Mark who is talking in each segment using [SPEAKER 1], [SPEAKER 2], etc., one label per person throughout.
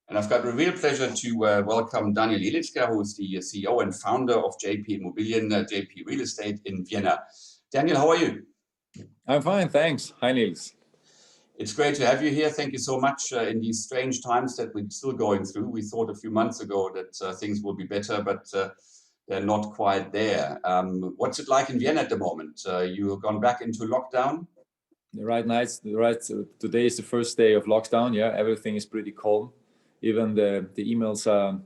[SPEAKER 1] And I've got a real pleasure to welcome Daniel Jelitzka, who is the CEO and founder of JP Immobilien, JP Real Estate in Vienna. Daniel, how are you?
[SPEAKER 2] I'm fine, thanks. Hi, Nils.
[SPEAKER 1] It's great to have you here. Thank you so much in these strange times that we're still going through. We thought a few months ago that things will be better, but they're not quite there. What's it like in Vienna at the moment? You've gone back into lockdown?
[SPEAKER 2] Today is the first day of lockdown. Yeah, everything is pretty calm. Even the emails are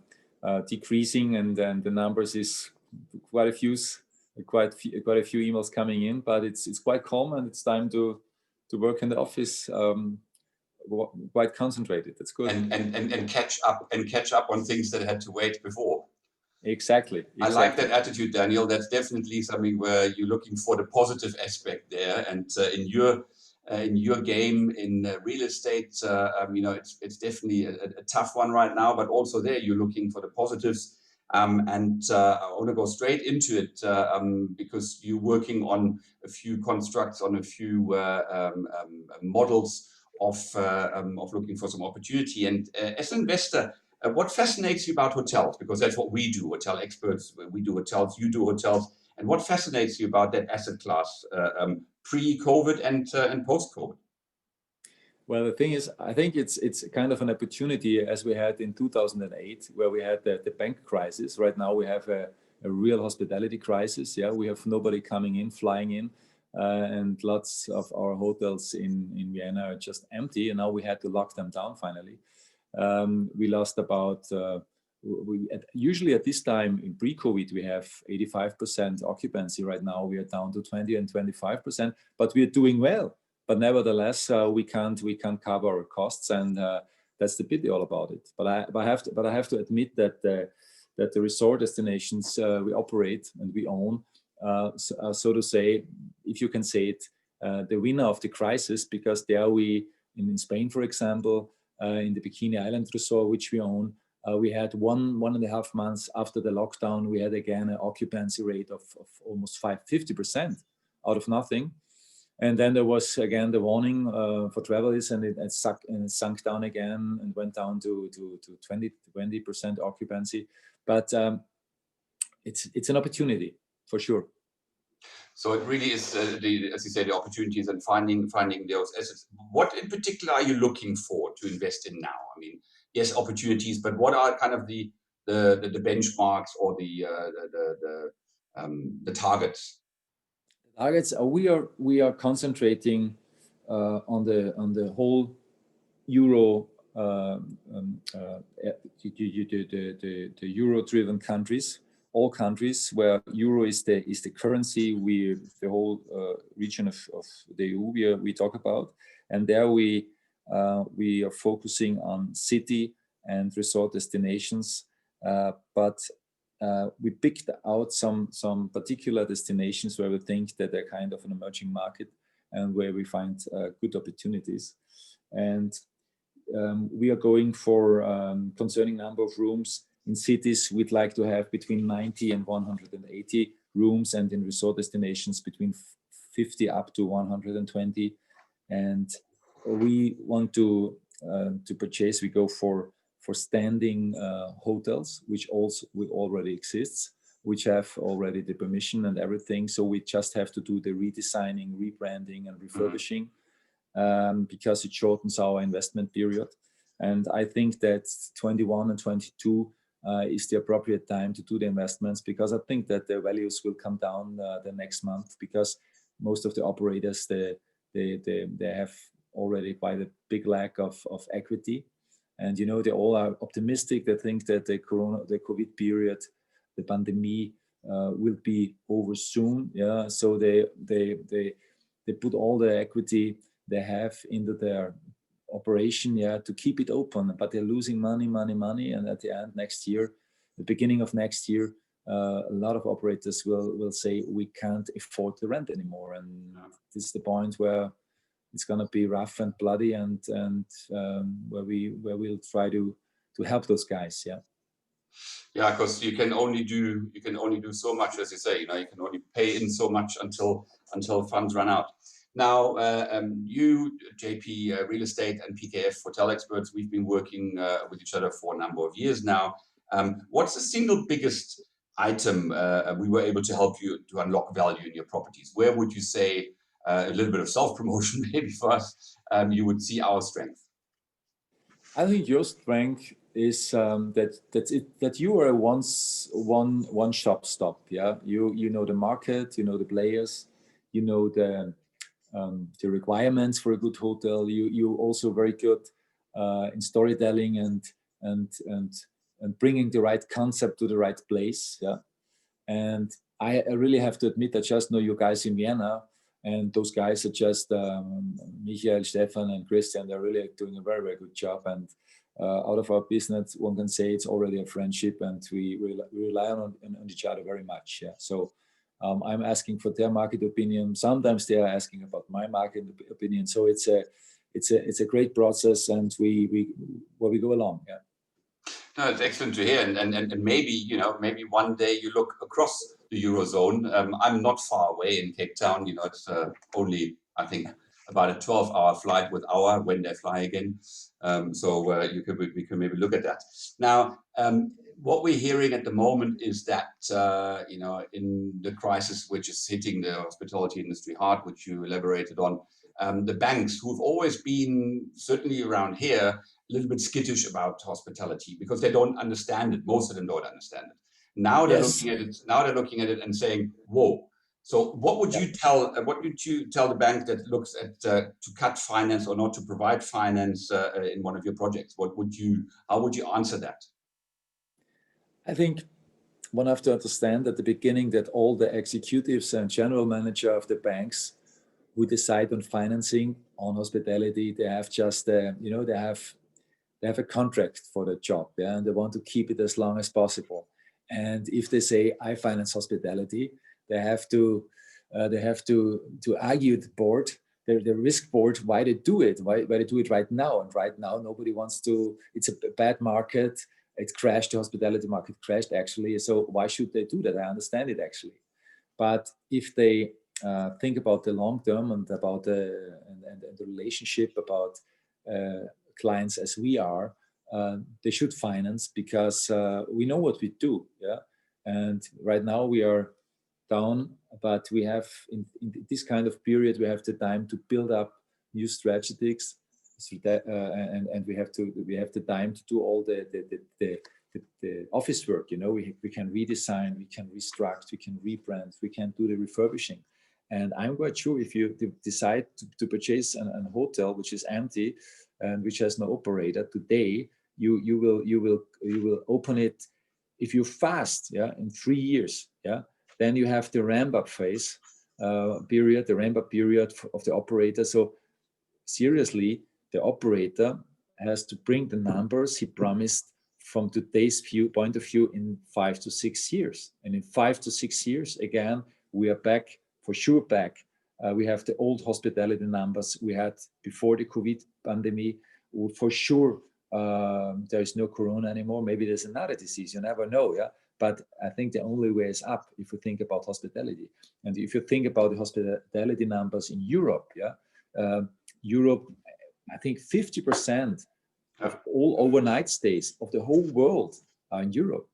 [SPEAKER 2] decreasing, and then the numbers is quite a few emails coming in. But it's quite calm, and it's time to work in the office. Quite concentrated. That's good.
[SPEAKER 1] And catch up on things that had to wait before.
[SPEAKER 2] Exactly.
[SPEAKER 1] I like that attitude, Daniel. That's definitely something where you're looking for the positive aspect there. And in your game in real estate, it's definitely a tough one right now. But also there, you're looking for the positives. I want to go straight into it because you're working on a few constructs, on a few models of looking for some opportunity. And as an investor, what fascinates you about hotels? Because that's what we do, hotel experts. We do hotels, you do hotels. And what fascinates you about that asset class pre-COVID and post-COVID?
[SPEAKER 2] Well, the thing is, I think it's kind of an opportunity as we had in 2008, where we had the bank crisis. Right now we have a real hospitality crisis. Yeah, we have nobody coming in, flying in, and lots of our hotels in Vienna are just empty. And now we had to lock them down finally. We lost about, usually at this time in pre-COVID, we have 85% occupancy. Right now we are down to 20 and 25%, but we are doing well. But nevertheless, we can't cover our costs, and that's the pity all about it. But I have to admit that the resort destinations we operate and we own, so to say, if you can say it, the winner of the crisis, because there we in Spain, for example, in the Bikini Island resort, which we own, we had one and a half months after the lockdown, we had again an occupancy rate of almost 50% out of nothing. And then there was again the warning for travelers, and it sunk down again and went down to 20% occupancy. But it's an opportunity for sure.
[SPEAKER 1] So it really is, as you say, the opportunities and finding those assets. What in particular are you looking for to invest in now? I mean, yes, opportunities, but what are kind of the benchmarks or the targets?
[SPEAKER 2] Targets. We are concentrating on the whole euro, the euro-driven countries. All countries where euro is the currency, the whole region of the EU we talk about, and there we are focusing on city and resort destinations, but we picked out some particular destinations where we think that they're kind of an emerging market and where we find good opportunities, and we are going for concerning number of rooms. In cities, we'd like to have between 90 and 180 rooms, and in resort destinations between 50 up to 120. And we want to purchase. We go for standing hotels, which already exists, which have already the permission and everything. So we just have to do the redesigning, rebranding, and refurbishing because it shortens our investment period. And I think that 21 and 22. Is the appropriate time to do the investments, because I think that the values will come down the next month, because most of the operators they have already quite a big lack of equity, and they all are optimistic. They think that the COVID period, the pandemic, will be over soon. Yeah, so they put all the equity they have into their operation, to keep it open, but they're losing money, and at the end the beginning of next year, a lot of operators will say we can't afford the rent anymore, and this is the point where it's going to be rough and bloody, and where we'll try to help those guys.
[SPEAKER 1] Yeah, because you can only do so much, as you say. You can only pay in so much until funds run out. Now, you, JP Real Estate, and PKF Hotel Experts, we've been working with each other for a number of years now. What's the single biggest item we were able to help you to unlock value in your properties? Where would you say, a little bit of self-promotion maybe for us, you would see our strength?
[SPEAKER 2] I think your strength is that you are a one shop stop. Yeah, you know the market, you know the players, you know the requirements for a good hotel. You also very good in storytelling and and and bringing the right concept to the right place. Yeah, and I really have to admit, I just know you guys in Vienna, and those guys are just Michael, Stefan, and Christian. They're really doing a very, very good job. And out of our business, one can say it's already a friendship, and we rely on each other very much. Yeah. So I'm asking for their market opinion. Sometimes they are asking about my market opinion. So it's a great process, and we go along. Yeah.
[SPEAKER 1] No, it's excellent to hear, and maybe maybe one day you look across the Eurozone. I'm not far away in Cape Town. It's only, I think, about a 12-hour flight with hour when they fly again. So we can maybe look at that. Now, what we're hearing at the moment is that in the crisis which is hitting the hospitality industry hard, which you elaborated on, the banks who've always been certainly around here a little bit skittish about hospitality because they don't understand it. Most of them don't understand it. Now they're
[SPEAKER 2] Yes.
[SPEAKER 1] looking at it. Now they're looking at it and saying, "Whoa!" So, what would you tell? What would you tell the bank that looks at to cut finance or not to provide finance in one of your projects? How would you answer that?
[SPEAKER 2] I think one have to understand at the beginning that all the executives and general manager of the banks who decide on financing on hospitality, they have just they have a contract for the job, yeah, and they want to keep it as long as possible. And if they say I finance hospitality, they have to argue the board, the risk board, why they do it, why they do it right now. And right now nobody wants to. It's a bad market. It crashed. The hospitality market crashed actually. So why should they do that? I understand it actually. But if they think about the long term and about and the relationship about clients as we are, they should finance because we know what we do. Yeah, and right now we are down, but we have in this kind of period we have the time to build up new strategies, so that, and we have the time to do all the office work. We can redesign, we can restructure, we can rebrand, we can do the refurbishing. And I'm quite sure if you decide to purchase a hotel which is empty and which has no operator today, you will open it if you're fast, yeah, in 3 years, yeah. Then you have the ramp up phase period, the ramp up period of the operator. So seriously, the operator has to bring the numbers he promised from today's point of view in 5 to 6 years. And in 5 to 6 years, again, we are back, for sure back. We have the old hospitality numbers we had before the COVID pandemic. For sure, there is no corona anymore. Maybe there's another disease, you never know, yeah? But I think the only way is up if you think about hospitality. And if you think about the hospitality numbers in Europe, yeah, Europe, I think 50% of all overnight stays of the whole world are in Europe.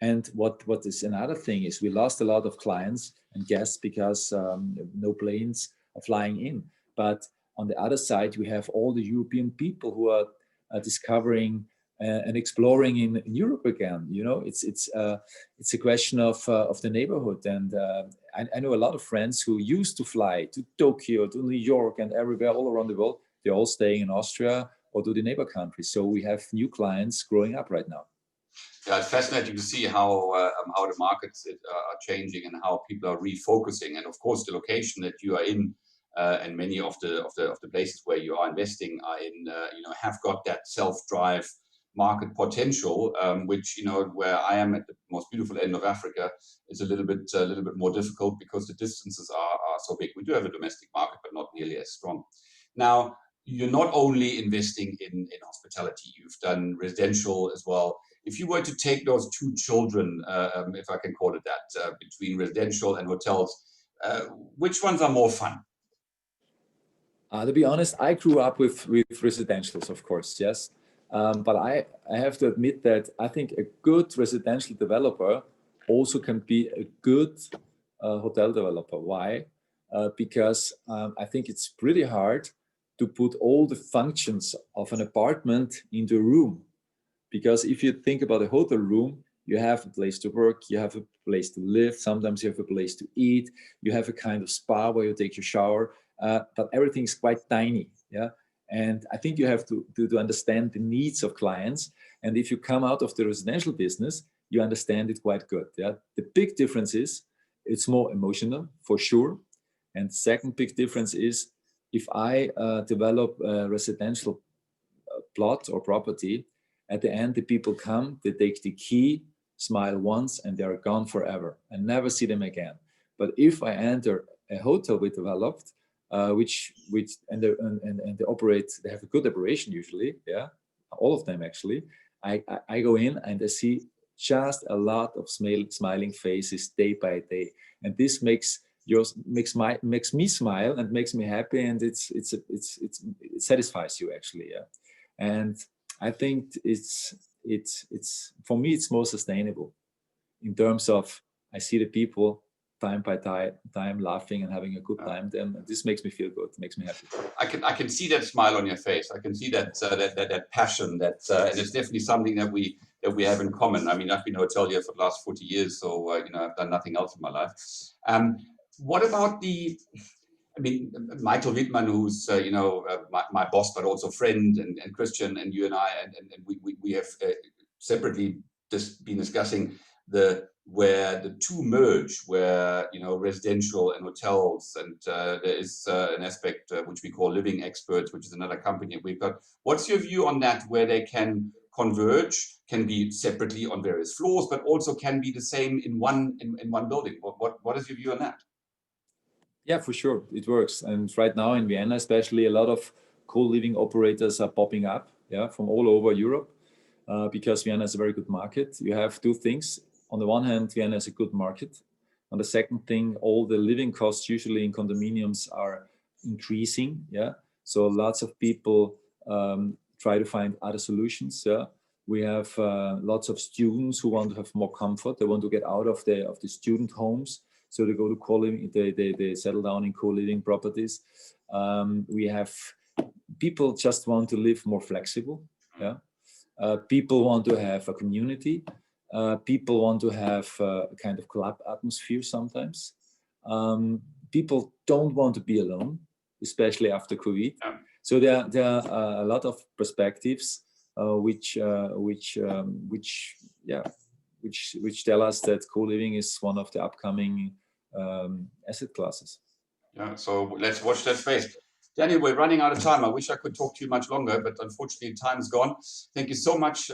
[SPEAKER 2] And what is another thing is we lost a lot of clients and guests because no planes are flying in. But on the other side, we have all the European people who are discovering and exploring in Europe again. It's a question of the neighborhood. And I know a lot of friends who used to fly to Tokyo, to New York, and everywhere all around the world. They're all staying in Austria or to the neighbor countries. So we have new clients growing up right now.
[SPEAKER 1] Yeah, it's fascinating to see how the markets are changing and how people are refocusing. And of course, the location that you are in and many of the places where you are investing are in, have got that self-drive market potential, which where I am at the most beautiful end of Africa is a little bit more difficult because the distances are so big. We do have a domestic market, but not nearly as strong. Now, you're not only investing in hospitality; you've done residential as well. If you were to take those two children, if I can call it that, between residential and hotels, which ones are more fun?
[SPEAKER 2] To be honest, I grew up with residentials, of course, yes. But I have to admit that I think a good residential developer also can be a good hotel developer. Why? Because I think it's pretty hard to put all the functions of an apartment into a room. Because if you think about a hotel room, you have a place to work, you have a place to live, sometimes you have a place to eat, you have a kind of spa where you take your shower, but everything's quite tiny. Yeah. And I think you have to understand the needs of clients. And if you come out of the residential business, you understand it quite good. Yeah. The big difference is it's more emotional for sure. And second big difference is if I develop a residential plot or property, at the end, the people come, they take the key, smile once, and they're gone forever and never see them again. But if I enter a hotel we developed, which and they operate, they have a good operation usually, yeah, all of them actually. I go in and I see just a lot of smiling faces day by day, and this makes me smile and makes me happy, and it satisfies you actually, yeah. And I think it's for me it's more sustainable in terms of I see the people time by time laughing and having a good time. Then this makes me feel good, makes me happy.
[SPEAKER 1] I can see that smile on your face. I can see that that passion. And it's definitely something that we have in common. I mean, I've been a hotelier for the last 40 years, so I've done nothing else in my life. What about I mean, Michael Wittmann, who's my boss, but also friend, and Christian, and you and I, and we have separately just been discussing where the two merge, where residential and hotels, and there is an aspect which we call living experts, which is another company we've got. What's your view on that? Where they can converge, can be separately on various floors, but also can be the same in one building. What is your view on that?
[SPEAKER 2] Yeah, for sure, it works. And right now in Vienna, especially, a lot of co-living operators are popping up, yeah, from all over Europe, because Vienna is a very good market. You have two things. On the one hand, Vienna is a good market. On the second thing, all the living costs usually in condominiums are increasing, yeah. So lots of people try to find other solutions. Yeah, we have lots of students who want to have more comfort. They want to get out of the student homes. So they go to co-living, they settle down in co-living properties. We have people just want to live more flexible. Yeah, people want to have a community. People want to have a kind of club atmosphere sometimes. People don't want to be alone, especially after COVID. Yeah. So there are a lot of perspectives which tell us that co-living is one of the upcoming asset classes.
[SPEAKER 1] Yeah, so let's watch that space. Daniel, we're running out of time. I wish I could talk to you much longer, but unfortunately time's gone. Thank you so much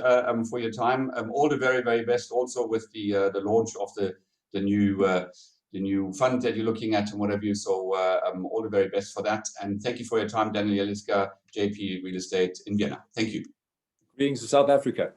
[SPEAKER 1] for your time. All the very, very best also with the launch of the new fund that you're looking at and whatever you. So all the very best for that. And thank you for your time, Daniel Jelitzka, JP Real Estate in Vienna. Thank you.
[SPEAKER 2] Greetings to South Africa.